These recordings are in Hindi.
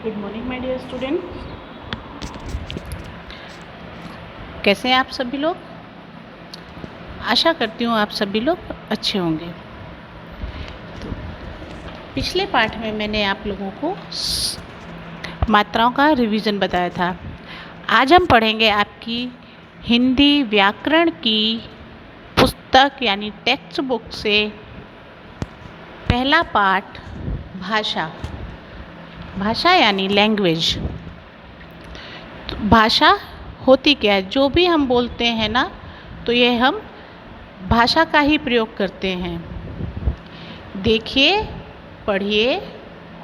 Good morning my dear student. कैसे हैं आप सभी लोग? आशा करती हूँ आप सभी लोग अच्छे होंगे। तो पिछले पाठ में मैंने आप लोगों को मात्राओं का रिवीजन बताया था। आज हम पढ़ेंगे आपकी हिंदी व्याकरण की पुस्तक यानी टेक्स्ट बुक से पहला पाठ भाषा यानी लैंग्वेज। तो भाषा होती क्या है? जो भी हम बोलते हैं ना, तो ये हम भाषा का ही प्रयोग करते हैं। देखिए, पढ़िए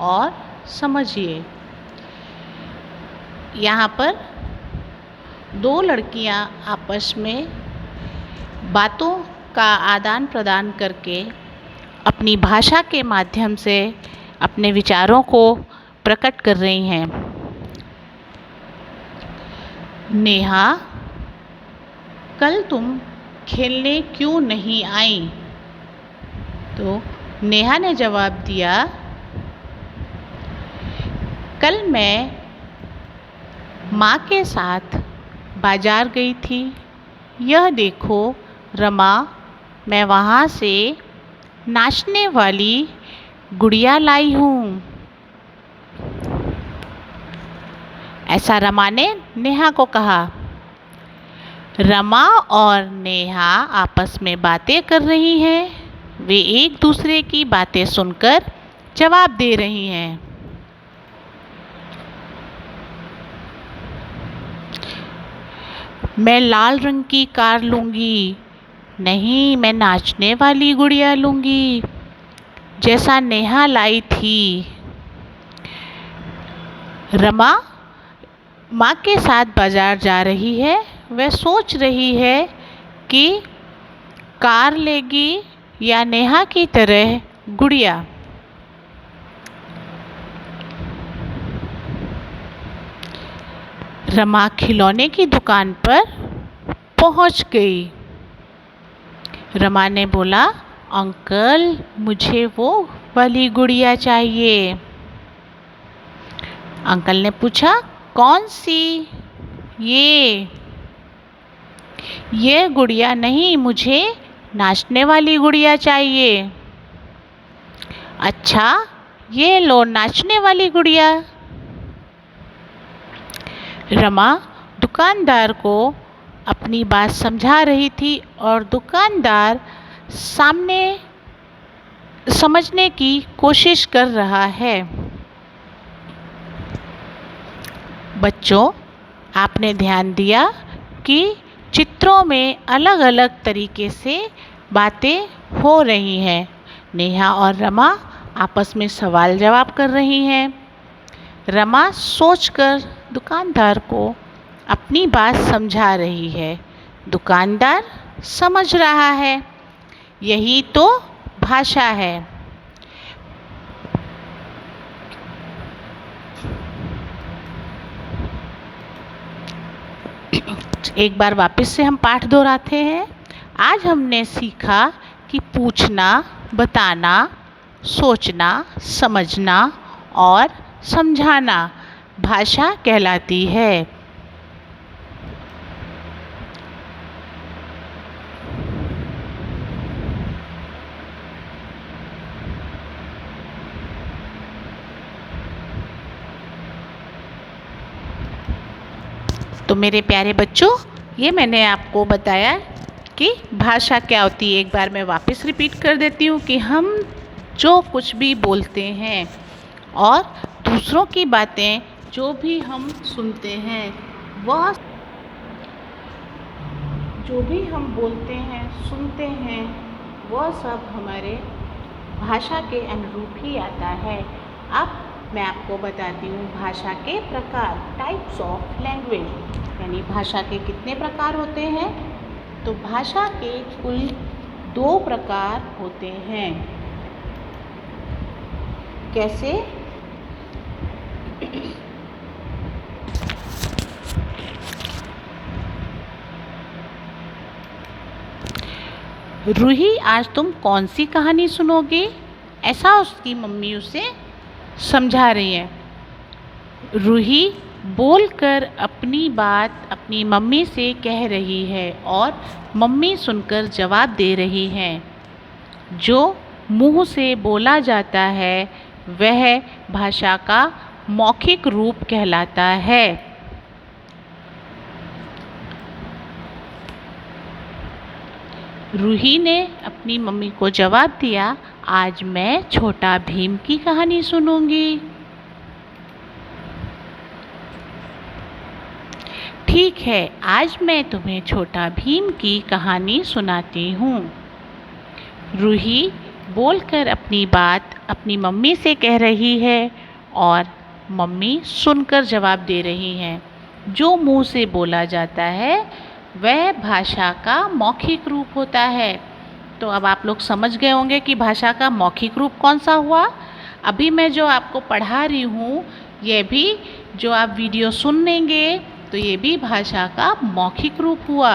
और समझिए। यहाँ पर दो लड़कियाँ आपस में बातों का आदान प्रदान करके अपनी भाषा के माध्यम से अपने विचारों को प्रकट कर रही हैं। नेहा, कल तुम खेलने क्यों नहीं आई? तो नेहा ने जवाब दिया, कल मैं माँ के साथ बाजार गई थी। यह देखो रमा, मैं वहाँ से नाचने वाली गुड़िया लाई हूँ। ऐसा रमा ने नेहा को कहा। रमा और नेहा आपस में बातें कर रही हैं। वे एक दूसरे की बातें सुनकर जवाब दे रही हैं। मैं लाल रंग की कार लूँगी। नहीं, मैं नाचने वाली गुड़िया लूँगी, जैसा नेहा लाई थी। रमा माँ के साथ बाजार जा रही है। वह सोच रही है कि कार लेगी या नेहा की तरह गुड़िया। रमा खिलौने की दुकान पर पहुंच गई। रमा ने बोला, अंकल, मुझे वो वाली गुड़िया चाहिए। अंकल ने पूछा, कौन सी? ये गुड़िया नहीं, मुझे नाचने वाली गुड़िया चाहिए। अच्छा, ये लो नाचने वाली गुड़िया। रमा दुकानदार को अपनी बात समझा रही थी और दुकानदार सामने समझने की कोशिश कर रहा है। बच्चों, आपने ध्यान दिया कि चित्रों में अलग अलग तरीके से बातें हो रही हैं। नेहा और रमा आपस में सवाल जवाब कर रही हैं। रमा सोचकर दुकानदार को अपनी बात समझा रही है। दुकानदार समझ रहा है। यही तो भाषा है। एक बार वापस से हम पाठ दोहराते हैं। आज हमने सीखा कि पूछना, बताना, सोचना, समझना और समझाना भाषा कहलाती है। तो मेरे प्यारे बच्चों, ये मैंने आपको बताया कि भाषा क्या होती है। एक बार मैं वापस रिपीट कर देती हूँ कि हम जो कुछ भी बोलते हैं और दूसरों की बातें जो भी हम सुनते हैं, वह जो भी हम बोलते हैं, सुनते हैं, वह सब हमारे भाषा के अनुरूप ही आता है। अब मैं आपको बताती हूँ भाषा के प्रकार, टाइप्स ऑफ लैंग्वेज, यानी भाषा के कितने प्रकार होते हैं। तो भाषा के कुल 2 प्रकार होते हैं। कैसे? रूही, आज तुम कौन सी कहानी सुनोगे? ऐसा उसकी मम्मी उसे समझा रही है। रूही बोलकर अपनी बात अपनी मम्मी से कह रही है और मम्मी सुनकर जवाब दे रही हैं। जो मुंह से बोला जाता है वह भाषा का मौखिक रूप कहलाता है। रूही ने अपनी मम्मी को जवाब दिया, आज मैं छोटा भीम की कहानी सुनूंगी। ठीक है, आज मैं तुम्हें छोटा भीम की कहानी सुनाती हूँ। रूही बोलकर अपनी बात अपनी मम्मी से कह रही है और मम्मी सुनकर जवाब दे रही हैं। जो मुंह से बोला जाता है वह भाषा का मौखिक रूप होता है। तो अब आप लोग समझ गए होंगे कि भाषा का मौखिक रूप कौन सा हुआ। अभी मैं जो आपको पढ़ा रही हूँ, यह भी जो आप वीडियो सुन लेंगे तो ये भी भाषा का मौखिक रूप हुआ।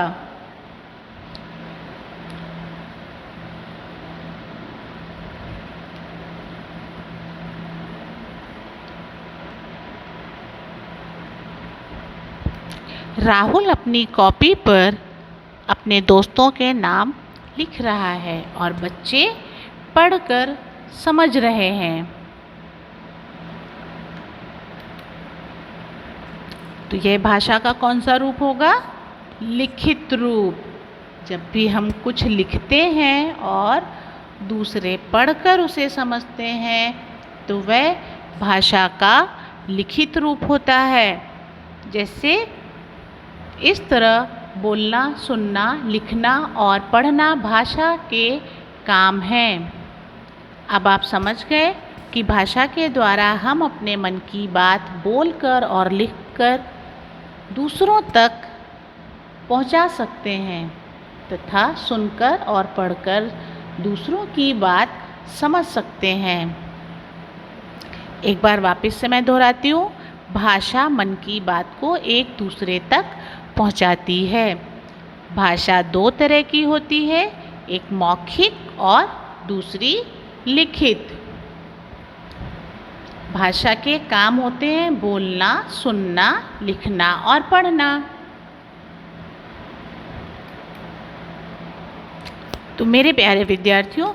राहुल अपनी कॉपी पर अपने दोस्तों के नाम लिख रहा है और बच्चे पढ़कर समझ रहे हैं। तो यह भाषा का कौन सा रूप होगा? लिखित रूप। जब भी हम कुछ लिखते हैं और दूसरे पढ़कर उसे समझते हैं तो वह भाषा का लिखित रूप होता है। जैसे इस तरह बोलना, सुनना, लिखना और पढ़ना भाषा के काम हैं। अब आप समझ गए कि भाषा के द्वारा हम अपने मन की बात बोलकर और लिखकर दूसरों तक पहुंचा सकते हैं तथा सुनकर और पढ़कर दूसरों की बात समझ सकते हैं। एक बार वापस से मैं दोहराती हूँ, भाषा मन की बात को एक दूसरे तक पहुंचाती है। भाषा दो तरह की होती है, एक मौखिक और दूसरी लिखित। भाषा के काम होते हैं बोलना, सुनना, लिखना और पढ़ना। तो मेरे प्यारे विद्यार्थियों,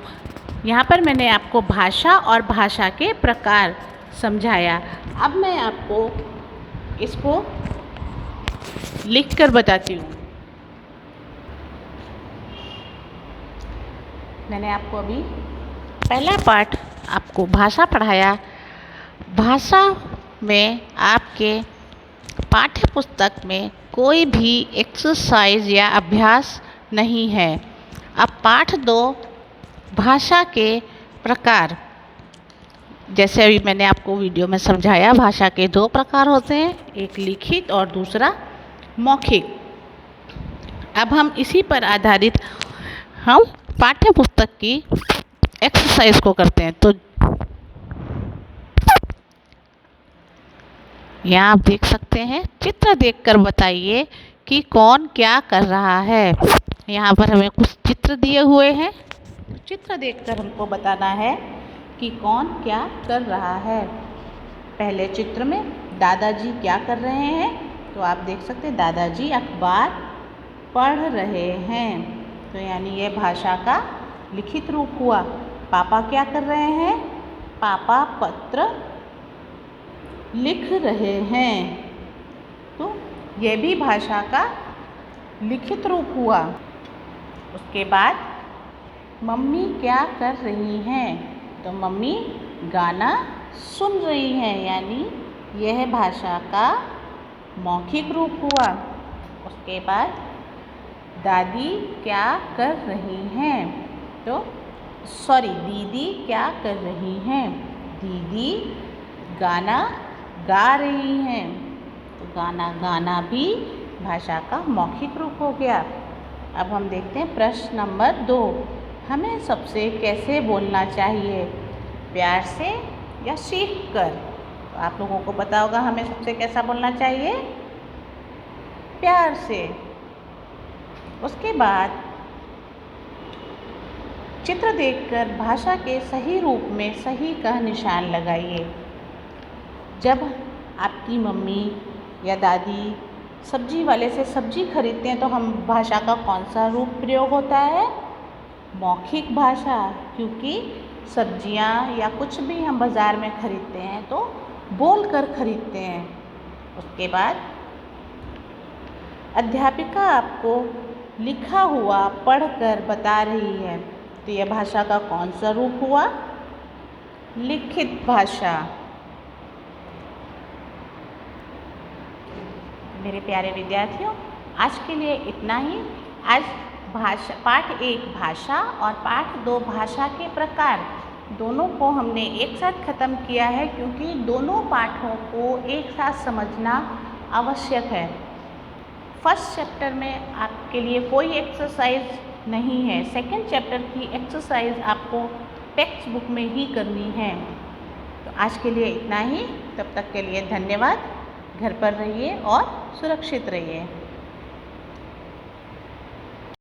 यहाँ पर मैंने आपको भाषा और भाषा के प्रकार समझाया। अब मैं आपको इसको लिख कर बताती हूँ। मैंने आपको अभी पहला पाठ आपको भाषा पढ़ाया। भाषा में आपके पाठ्य पुस्तक में कोई भी एक्सरसाइज या अभ्यास नहीं है। अब पाठ 2 भाषा के प्रकार। जैसे अभी मैंने आपको वीडियो में समझाया, भाषा के 2 प्रकार होते हैं, एक लिखित और दूसरा मौखिक। अब हम इसी पर आधारित हम पाठ्य पुस्तक की एक्सरसाइज को करते हैं। तो यहाँ आप देख सकते हैं, चित्र देखकर बताइए कि कौन क्या कर रहा है। यहाँ पर हमें कुछ चित्र दिए हुए हैं। चित्र देखकर हमको बताना है कि कौन क्या कर रहा है। पहले चित्र में दादाजी क्या कर रहे हैं, तो आप देख सकते हैं दादाजी अखबार पढ़ रहे हैं। तो यानी यह भाषा का लिखित रूप हुआ। पापा क्या कर रहे हैं? पापा पत्र लिख रहे हैं। तो यह भी भाषा का लिखित रूप हुआ। उसके बाद मम्मी क्या कर रही हैं? तो मम्मी गाना सुन रही हैं, यानी यह भाषा का मौखिक रूप हुआ। उसके बाद दादी क्या कर रही हैं? तो दीदी क्या कर रही हैं? दीदी गाना गा रही हैं। तो गाना गाना भी भाषा का मौखिक रूप हो गया। अब हम देखते हैं प्रश्न नंबर 2। हमें सबसे कैसे बोलना चाहिए, प्यार से या सीख कर? तो आप लोगों को पता होगा हमें सबसे कैसा बोलना चाहिए, प्यार से। उसके बाद चित्र देखकर भाषा के सही रूप में सही का निशान लगाइए। जब आपकी मम्मी या दादी सब्जी वाले से सब्जी खरीदते हैं तो हम भाषा का कौन सा रूप प्रयोग होता है? मौखिक भाषा, क्योंकि सब्जियां या कुछ भी हम बाज़ार में खरीदते हैं तो बोल कर खरीदते हैं। उसके बाद अध्यापिका आपको लिखा हुआ पढ़कर बता रही है, तो यह भाषा का कौन सा रूप हुआ? लिखित भाषा। मेरे प्यारे विद्यार्थियों, आज के लिए इतना ही। आज पाठ 1 भाषा और पाठ 2 भाषा के प्रकार दोनों को हमने एक साथ ख़त्म किया है, क्योंकि दोनों पाठों को एक साथ समझना आवश्यक है। फर्स्ट चैप्टर में आपके लिए कोई एक्सरसाइज नहीं है, सेकंड चैप्टर की एक्सरसाइज आपको टेक्स्ट बुक में ही करनी है। तो आज के लिए इतना ही। तब तक के लिए धन्यवाद। घर पर रहिए और सुरक्षित रहिए।